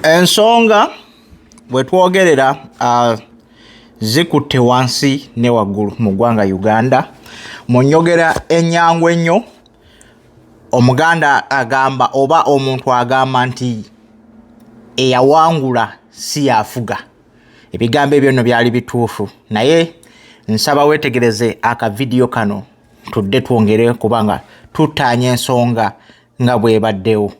Ensonga bwetwogerera zikutte wansi ne waggulu mu ggwanga Uganda. Mu nnyogera ennyangu ennyo Omuganda agamba oba omuntu agamba nti eyawangula si yafuga. Ebigambo ebyo nno byali bituufu, naye nsaba weetegereze akavidiyo kano tudde twongere kubanga tutaanya ensonga nga bwebaddewo.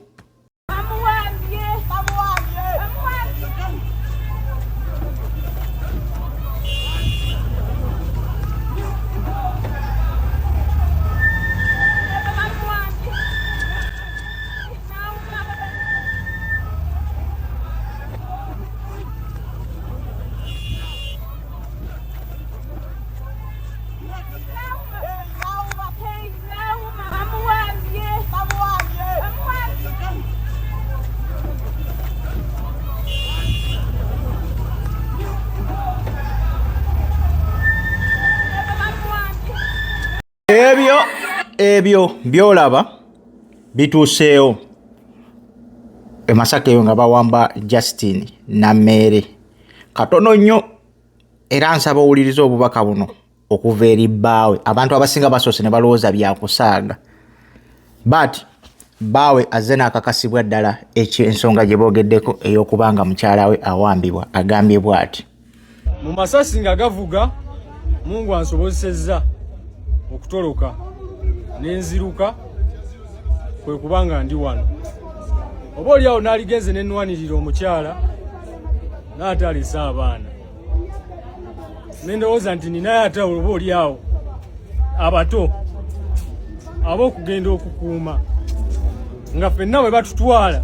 Ebyo byolaba bituuseewo e Masaka eyo nga bawamba Justine Nameere. Katono nnyo era nsaba owuliriza obubaka buno okuva eri bbaawe. Abantu abasinga basoose ne balowooza byakusaaga, but bbaawe azze n'akakasibwa ddala ensonga gye boogeddeko ey'okubanga mukyala we awambibwa. Agambye bw'ati: mu masasi nga gavuga Mungu ansobozesezza okutoloka nenziruka kwe kubanga ndi wano. Oba oliawo naaligenze nenwanirira omukyala n'ataalesa abaana, nendowooza nti ninaye ate oba oliawo abato ab'okugenda okukuuma nga ffenna bwe batutwala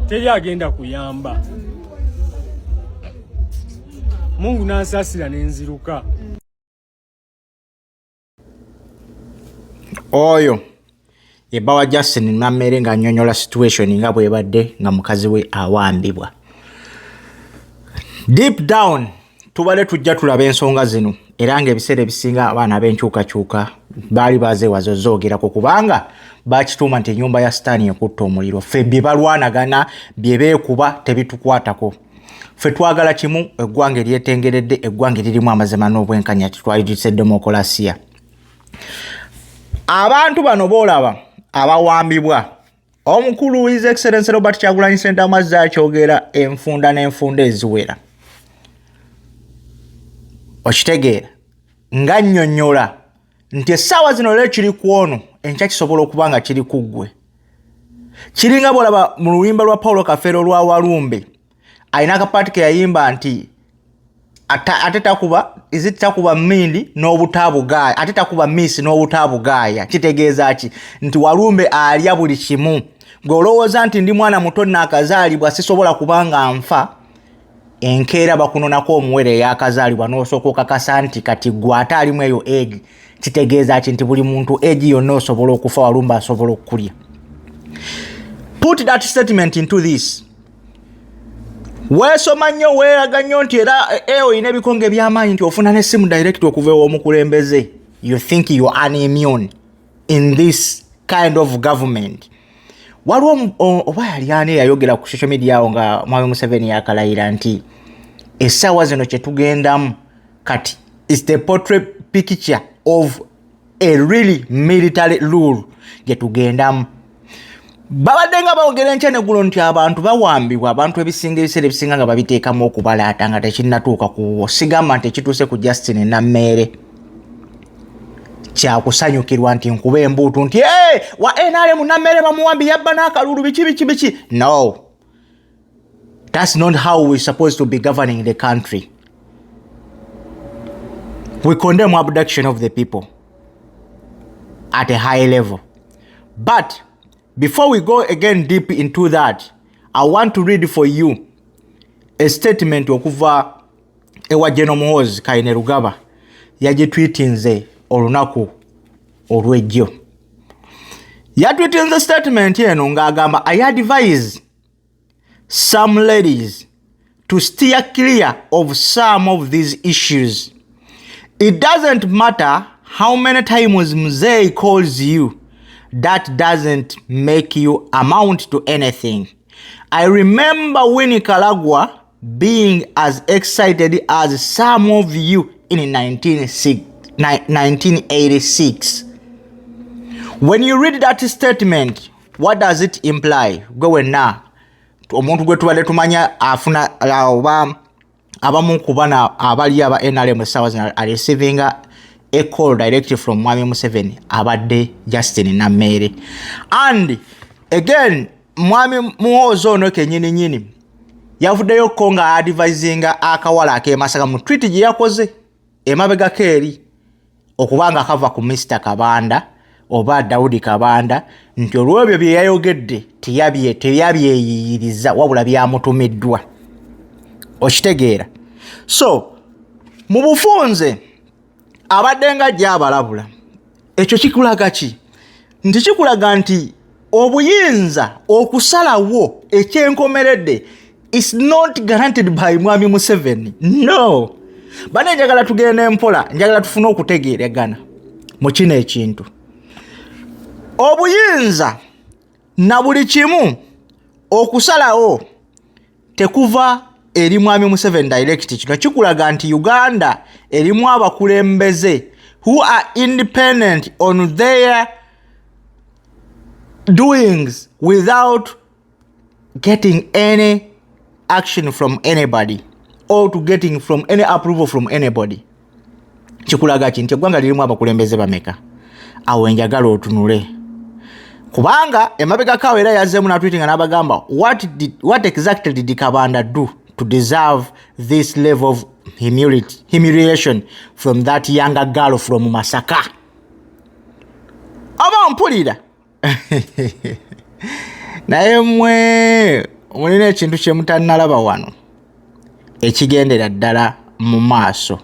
teri agenda kuyamba. Mungu n'ansaasira nenziruka. Oyo yebba wa Justine Nameere ng'annyonnyola situation nga bwebadde nga mukazi we awambibwa. Deep down tubale tujja tulaba ensonga zino era ng'ebiseera ebisinga abaana ab'enkyukakyuka baali bazeewaza zoogerako kubanga bakituuma nti ennyumba ya sitaani ekutta omuliro. Ffe bye balwanagana bye beekuba tebitukwatako. Ffe twagala kimu, eggwanga eryetengeredde, eggwanga eririmu amazima n'obwenkanya, tetwayitirise demokolasiya. Abantu bano boolaba abawambibwa, omukulu His Excellency Robert Kyagulanyi Ssentamu amazzi akyogera enfunda n'enfunda eziwera. Okitegeera nga nnyonnyola nti essaawa zino leero kiri ku ono, enkya kisobola okuba nga kiri ku ggwe. Kiringa bw'olaba mu luyimba lwa Paulo Kafeero lwa Walumbe, alina akapaati ke yayimba nti ate takuba mmindi n'obutabugaaya, ate takuba mmisi n'obutabugaaya. Kitegeeza ki? Nti Walumbe alya buli kimu. Ng'olowooza nti ndi mwana muto naakazaalibwa sisobola kubanga nfa, enkeera bakunonako omuwere eyakazaalibwa n'osooka okakasa nti kati ggwe ate alimu eyo egi. Kitegeeza ki? Nti buli muntu egi yonna osobola okufa, Walumbe asobola okukulya. Put that statement into this. Weesoma nnyo weeraga nnyo nti era oyina ebikonge by'amaanyi nti ofuna n'essimu direct okuva ew'omukulembeze. You think you are immune in this kind of government. Waliwo oba yali ani yayogera ku social media awo nga Mwami Museveni yakalayira nti essaawa zino kye tugendamu kati is the portrait picture of a really military rule gye tugendamu. Babadde nga bawogera enkya neggulo nti abantu bawambibwa, abantu ebiseera ebisinga nga babiteekamu okubalaata nga tekinnatuuka ku sigamba nti ekituuse ku Justine Nameere kyakusanyukirwa nti nkuba embuutu nti wa NRM Nameere bamuwambi yabba n'akalulu biki. No, that's not how we're supposed to be governing the country. We condemn abduction of the people at a high level, but before we go again deep into that, I want to read for you a statement okuva ewa General Muhoozi Kainerugaba yagitweetinze olunaku olw'ejjo. Yatweetinze statement eno ng'agamba, I advise some ladies to steer clear of some of these issues. It doesn't matter how many times Mzee calls you, that doesn't make you amount to anything. I remember Winnie Kalagwa being as excited as some of you in 1986. When you read that statement, what does it imply? Gwe na omuntu gwe tubadde tumanya afuna oba abamu ku bana abali aba NRM are receiving a call directly from Mwami Museveni abadde Justine Nameere. And again, Mwami Muhoozi ono kenyini yavuddeyo ko nga advisinga akawala ak'emasaka mu tweet gye yakoze emabega keeri okubanga kava ku Mr. Kabanda oba Daudi Kabanda nti olw'ebyo bye yayogedde teyabyeyiyiriza wabula byamutumiddwa. Okitegeera. So mu bufunze abadde nga gy'abalabula ekyo kikulaga ki? Nti kikulaga nti obuyinza okusalawo ekyenkomeredde is not guaranteed by Mwami Museveni. No. Bane njagala tugende mpola, njagala tufune okutegeeragana mu kino ekintu. Obuyinza na buli kimu okusalawo tekuva eri Mwami Museveni direct. Kino kikulaga nti Uganda erimu abakulembeze who are independent on their doings without getting any action from anybody or to getting from any approval from anybody. Kikulaga ki nti eggwanga lirimu abakulembeze bameka? Awo njagala otunule. Kubanga emabega kawe era yazzeemu n'atweetinga n'abagamba what exactly did Kabanda do to deserve this level of humiliation from that younger girl from Masaka? Aba mpulira. Naye mwe mulina ekintu kye mutannalaba wano ekigendera ddala mu maaso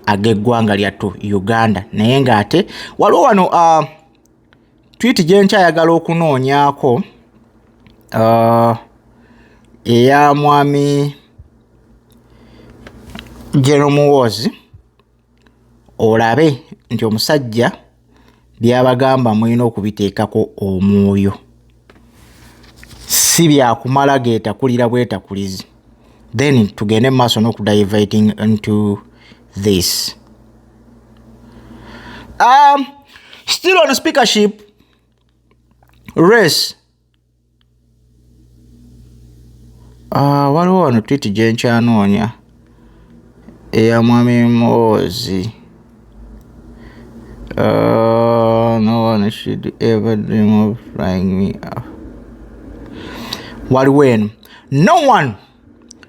ag'eggwanga lyattu Uganda. Naye ng'ate waliwo wano tweet gye nkyayagala okunoonyaako eya Mwami General Muhoozi olabe nti omusajja byabagamba mulina okubiteekako omwoyo, si byakumala geetakulira bwetakulizi. Then tugende maaso n'okudivating into this. Still on speakership race. Waliwo wano tweet gye nkyanoonya eya Mwami Muhoozi. No one should ever dream of flying me up. Waliwo eno. No one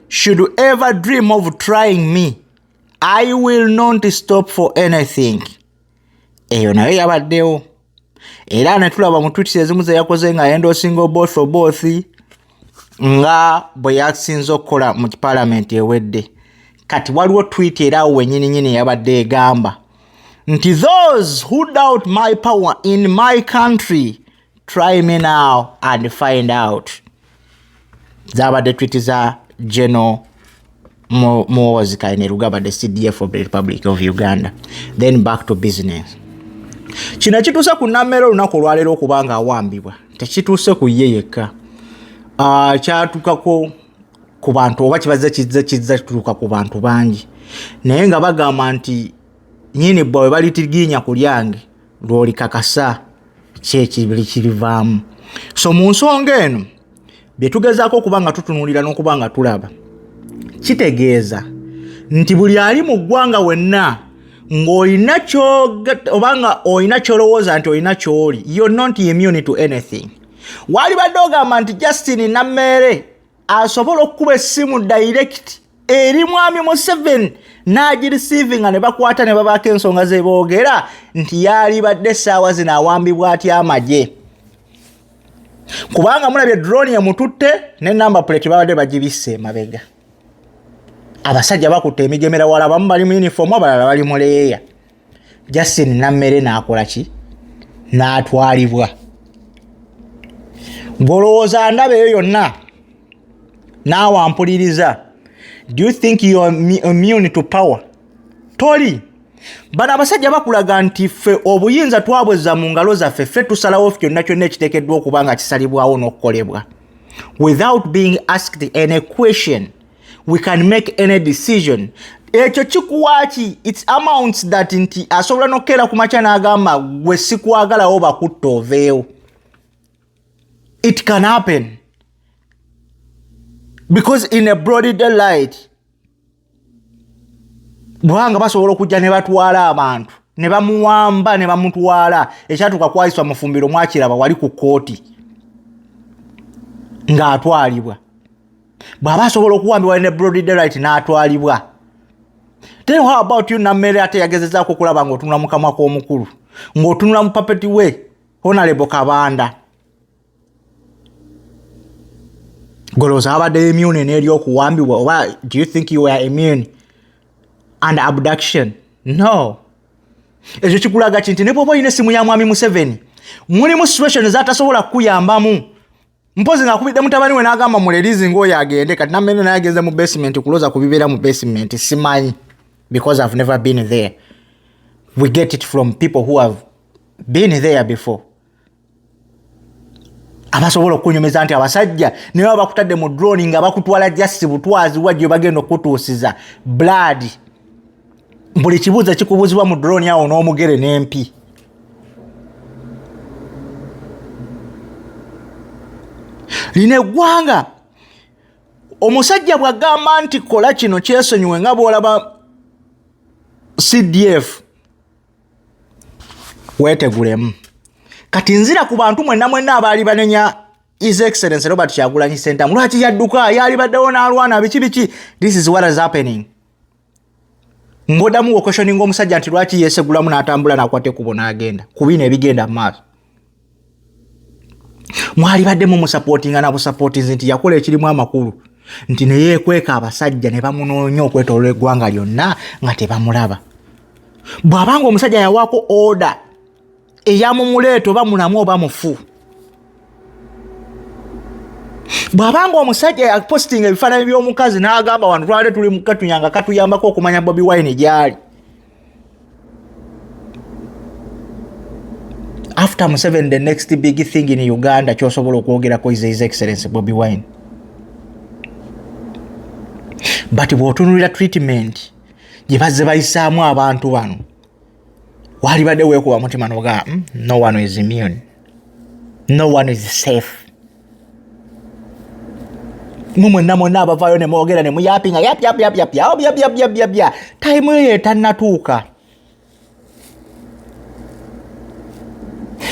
should ever dream of trying me. I will not stop for anything. Eyo nayo yabaddewo. Era ne tulaba mu tweets ezimu ze yakoze nga endorsing both for both nga bwe yasinze okukola mu parliament ewedde. Kati waliwo tweet era wenyini yabadde egamba nti those who doubt my power in my country try me now and find out. Zabadde tweet za General Muhoozi Kainerugaba, the CDF of the Republic of Uganda. Then back to business. Kino kituuse ku Nameere olunaku olwaleero okubanga awambibwa. Tekituuse ku ye yekka. Kyatukako ku bantu oba kibaze kizza kituuka ku bantu bangi. Naye nga bagamba nti nyini bwe balitiginya ku lyange lw'olikakasa kyekibiri kirivaamu. So mu nsonga eno bye tugezaako okubanga tutunuulira n'okubanga tulaba kitegeeza nti buli ali mu ggwanga wenna ng'olina obanga olina kyolowooza nti olina kyoli, you're not immune to anything. Wali badde ogamba nti Justine Nameere asobola okukuba essimu direct eri Mwami Museveni n'agireceiving nga ne bakwata ne babaako ensonga ze boogera nti yali badde essaawa zino awambibwa atya amagye. Kubanga mulabye drone yamututte ne number plate babadde bagibisse emabega. Abasajja bakutte emigemera wala abamu bali mu uniform abalala bali mu leeya. Justine Nameere n'akola ki? N'atwalibwa. Ngolowooza ndaba eyo yonna naawe ampuliriza. Do you think you are immune to power? Toli. Bano abasajja bakulaga nti ffe obuyinza twabwezza mu ngalo zaffe, ffe tusalawo kyonna kyonna ekiteekeddwa okuba nga kisalibwawo n'okukolebwa. without being asked any question, we can make any decision. Ekyo kikuwaki, it amounts that nti asobola nokera kumacha n'agamba gwe sikwagala oba kutta oveewo. It can happen. Because in a broad daylight, bwanga basobola okujja ne batwala abantu, ne bamuwamba ne bamutwala, ekyatuuka kwayiswa mu fumbiro mwakiraba wali ku kooti ng'atwalibwa. Bw'aba asobola okuwambibwa in a broad daylight n'atwalibwa. Then how about you Nameere ate yagezezaako okulaba ng'otunula mu kamwa k'omukulu, ng'otunula mu papeti we Honorable Kabanda. Golooza abadde immune n'eri okuwambibwa, oba do you think you were immune and abduction? No. Ekyo kikulaga nti ne bw'oba olina essimu ya mwami Museveni, mulimu situation ezatasobola kukuyambamu. Mpozi ng'akubidde mutabani we n'agamba mulerizi ng'oyo agende, kati Nameere naye agenze mu basement kulooza ku bibeera mu basement, simanyi, because I've never been there. We get it from people who have been there before. Abasobola okunyumeza nti abasajja ne baba bakutadde mu drone nga bakutwala just butwazi wajjo bagenda okutuusiza blood. Buli kibuuzo kikubuuzibwa mu drone awo n'omugere n'empi. Lino eggwanga omusajja bw'agamba nti kola kino kyesonyiwe nga bw'olaba CDF, weetegulemu. Kati nzira ku bantu mwenna abaali banenya His Excellency Robert Kyagulanyi Ssentamu, lwaki yadduka, yali baddewo n'alwana biki. This is what is happening. Ngodamu okoshoninga omusajja nti lwaki yeesegulamu n'atambula n'akwate kubo n'agenda ku bino ebigenda mu maaso. Mwali baddemu musapootinga n'abusapootinzi nti yakola ekirimu amakulu, nti ne yeekweka abasajja ne bamunoonya okwetooloola eggwanga lyonna nga tebamulaba. Bw'abanga omusajja yawaako order eyamumuleeta oba mulamu oba mufu, bw'abanga omusajja yapostinga ebifaananyi by'omukazi n'agamba wano twale tuli mu katunyanga katuyambako okumanya Bobi Wine gyali. After Museveni, the next big thing in Uganda kyosobola okwogerako is His Excellency Bobi Wine. But bw'otunuulira treatment gye bazze bayisaamu abantu bano, wali badde weekuba mutima noga, no one is immune, no one is safe. Mwenna abavaayo ne mwogera ne muyapinga yap time eyo etannatuuka.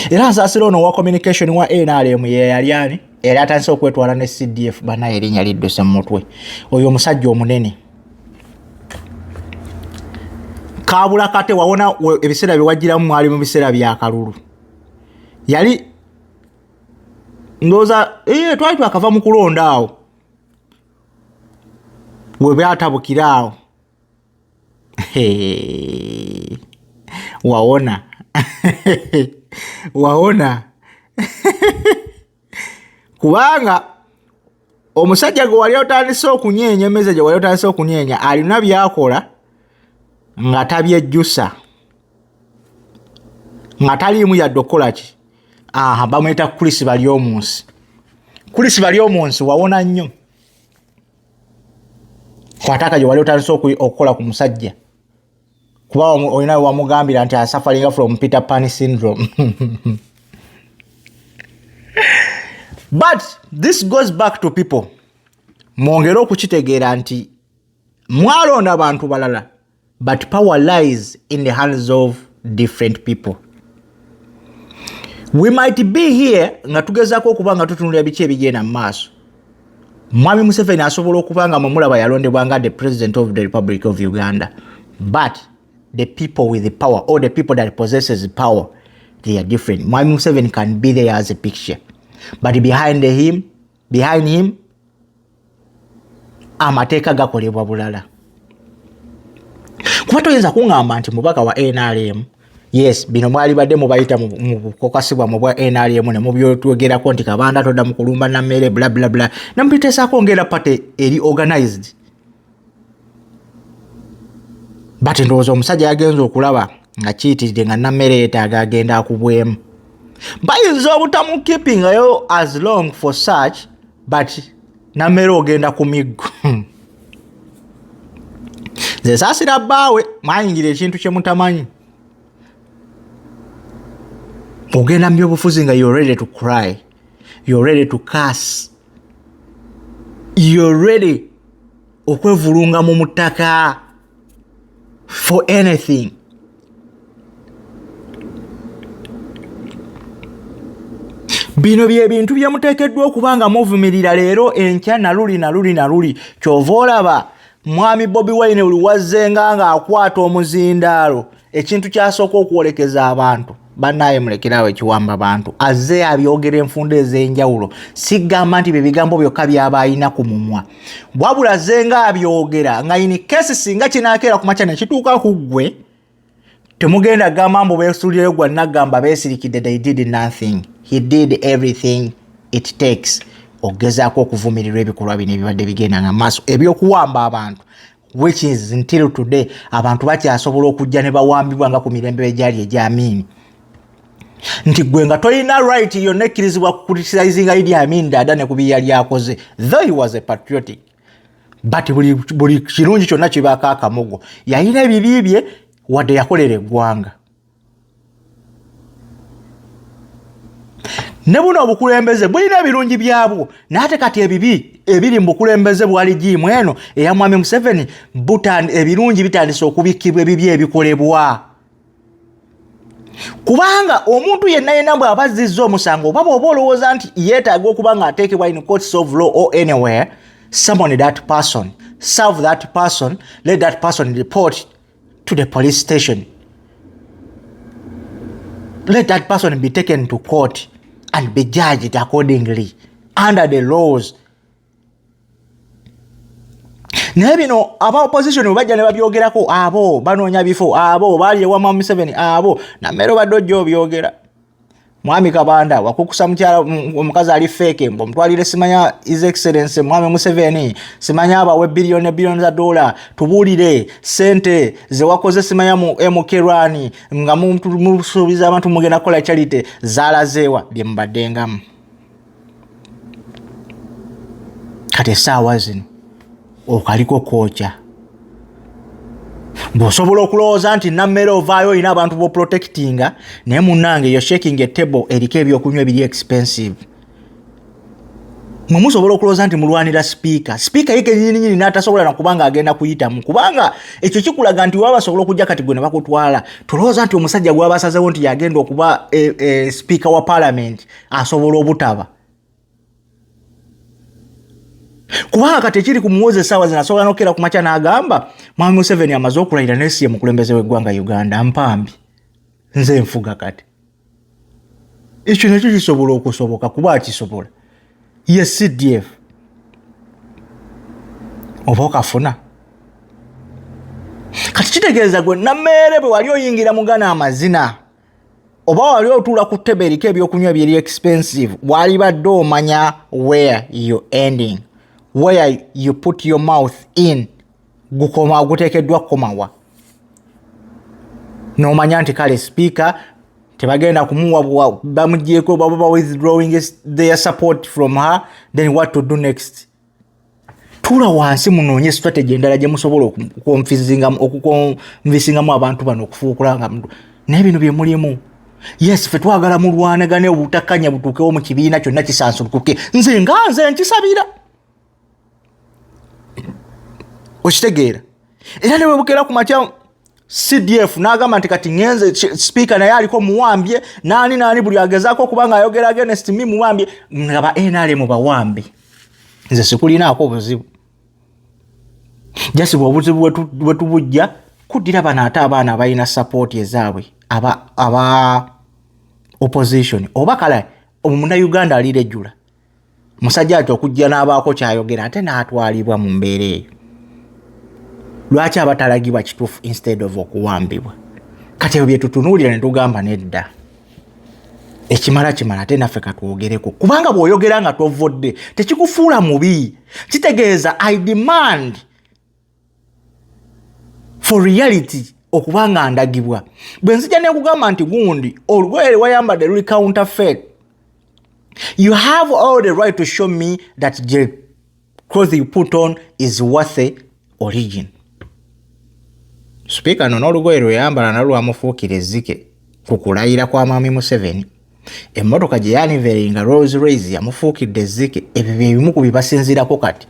Era nsaasira ono wa communication wa NRM ye yali ani era atandise okwetwala ne CDF bana erinnya lidduse mu mutwe. Oyo omusajja omunene kabula kate wawona ebiseera bye wajjiramu mwali mu biseera bya kalulu. Yali ndooza twali twakava mu kulonda awo we byatabukira awo. Waona kubanga omusajja gwe wali otandise okunyeenya, emmeeza gye wali otandise okunyeenya alina byakola nga tabyejjusa, nga taliimu yadde okukola ki. Bamweta Chris Balyomunsi. Chris Balyomunsi wawona nnyo kwataka gye wali otandise okukola ku musajja, kuba olina wamugambira nti suffering from Peter Pan syndrome. But this goes back to people. Mwongere okukitegeera nti mwalonda abantu balala, but power lies in the hands of different people. We might be here nga tugezaako okuba nga tutunulira biki ebigenda mu maaso. Mwami Museveni asobola okuba nga mumulaba yalondebwa nga the president of the Republic of Uganda, but the people with the power or the people that possesses power, they are different. Mwami Museveni can be there as a picture, but behind him amateeka gakolebwa bulala. Kuba toyinza kuŋŋamba nti mubaka wa NRM, yes, bino mwali badde mubayita mu bukokasibwa mu bwa NRM ne mubyotwogerako nti Kabanda todda mu kulumba Nameere bla bla bla, nampiteesaako ngera pate eri organized. But ndowooza omusajja yagenza okulaba nga kiitiridde nga Nameere yeetaaga agenda akubwemu. Bayinza obutamukeepingayo as long for such, but Nameere ogenda ku miggo. Nze saasira bbaawe mwayingira ekintu kye mutamanyi. Ogenda mu byobufuzi nga you're ready to cry, you're ready to curse, you're ready okwevulunga mu mutaka for anything. Bino bye bintu bye muteekeddwa okubanga muvumirira leero enkya naluli kyova olaba mwami Bobi Wine oluwazzenga ng'akwata omuzindaalo ekintu kyasooka okwolekeza abantu. Bannaye mulekerawo ekiwamba abantu azze abyogera enfunda ez'enjawulo, sigamba nti bye bigambo byokka byaba alina ku mumwa, wabula azze nga abyogera nga ini kesi singa kinaakeera ku makya ne kituuka ku ggwe temugenda gamba mbu beesulireyo gwa nagamba beesirikidde. They did nothing, he did everything it takes. Ogezaako okuvumirirwa ebikolwa bino ebibadde bigenda nga maaso ebyokuwamba abantu, which is until today abantu bakyasobola okujja ne bawambibwa nga ku mirembe egyali egy'Amin. Nti gwe nga tolina right yonna ekkirizibwa kucriticizinga Idi Amin Dada ne ku bye yali akoze, though he was a patriotic, but buli kirungi kyonna kibaako akamogo. Yalina ebibi bye wadde yakolera eggwanga. Ne buno obukulembeze bulina ebirungi byabwo, naate kati ebibi ebiri mu bukulembeze bwali jiimu eno eya Mwami Museveni ebirungi bitandise okubikkibwa ebibi ebikolebwa. Kubanga omuntu yenna bw'aba azzizza omusango oba bw'oba olowooza nti yeetaaga okuba ng'ateekebwa in courts of law or anywhere, summon that person, serve that person, let that person report to the police station, let that person be taken to court and be judged accordingly under the laws. Naye bino aba opposition bajja ne babyogerako, abo banoonya bifo, abo baali ewa Mwami Museveni, abo Nameere badde ojja obyogera. Mwami Kabanda wakukusa mukyala omukazi ali fake mbo mutwalire simanya His Excellency Mwami Museveni, simanya abawe billions za dola, tubuulire sente ze wakoze simanya mu MK nga musuubiza abantu mugenda kola charity zaalazeewa bye mbaddengamu. Kati essaawa zino okaliko kwocha. Bw'osobola okulowooza nti Nameere ovaayo olina abantu b'oprotectinga, naye munnange you're shaking a table eriko ebyokunywa ebiri expensive. Mwe musobola okulowooza nti mulwanira sipiika ye kennyini n'atasobola nakubanga agenda kuyitamu, kubanga ekyo kikulaga nti waba basobola okujja kati gwe ne bakutwala. Tulowooza nti omusajja gwe basazeewo nti yagenda okuba sipiika wa parliament asobola obutaba. Kubanga kati ekiri ku muwoze essaawa zino asobola n'okera ku makya n'agamba Mwami Museveni amaze okulayira n'esiye mukulembeze w'eggwanga Uganda mpambi nze nfuga kati. Ekyo nakyo kisobola okusoboka kuba akisobola. Ye CDF oba okafuna. Kati kitegeeza gwe Nameere bwe wali oyingira mu Ghana amazina oba wali otuula ku ttebe eriko ebyokunywa byeri expensive, wali badde omanya where you ending, where you put your mouth in, guteekeddwa kukomawa. N'omanya nti kale speaker tebagenda kumuwa bamugyeko baba withdrawing their support from her, then what to do next? Tuula wansi munoonye strategy endala gye musobola okukonvisingamu abantu bano okufuukula nga naye bino bye mulimu. Yes, ffe twagala mulwanagane obutakkanya butuukewo mu kibiina kyonna kisansulukuke. Nze nkisabira. Okitegeera? Era ne bwe bukera ku makya CDF n'agamba nti kati ngenze speaker naye aliko muwambye nani buli agezaako okubanga ayogera against me muwambye nga ba NRM bawambe. Nze sikulinaako obuzibu. Jasi bw'obuzibu bwe tubujja kuddira bano ate abaana abalina support ezaabwe aba opposition oba kale Omunnayuganda alirejjula musajja ati okujja n'abaako kyayogera ate n'atwalibwa mu mbeera eyo. Lwaki abatalagibwa kituufu instead of okuwambibwa? Kati ebyo bye tutunuulira ne tugamba nedda. Ekimala ate naffe katwogereko. Kubanga bw'oyogera nga tovodde tekikufuula mubi. Kitegeeza I demand for reality okubanga ndagibwa. Bwe nzija ne kugamba nti gundi olugoye wayambadde luli counterfeit, You have all the right to show me that the clothes you put on is worth the origin. Speaker no n'olugoye lweyambala nalwo amufuukira ezzike ku kulayira kwa Mwami Museveni. Emmotoka gye yaniveringa Rolls Royce yamufuukidde ezzike. Ebyo bye bimu ku bibasinziirako kati.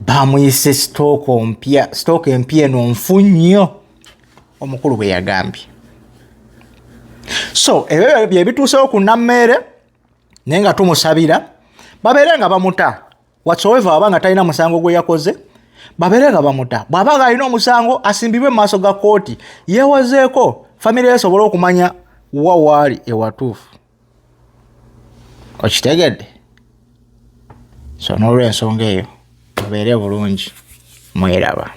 Bamuyise stock empya eno nfu nnyo, omukulu bwe yagambye. So ebyo bye bituusewo ku Nameere naye nga tumusabira babeere nga bamuta whatsoever aba nga talina musango gwe yakoze, babeere nga bamuta. Bw'aba nga alina omusango asimbibwe mu maaso ga kooti yeewozeeko famire esobole okumanya wa waali ewatuufu. Okitegedde? So n'olw'ensonga eyo mubeere bulungi, mweraba.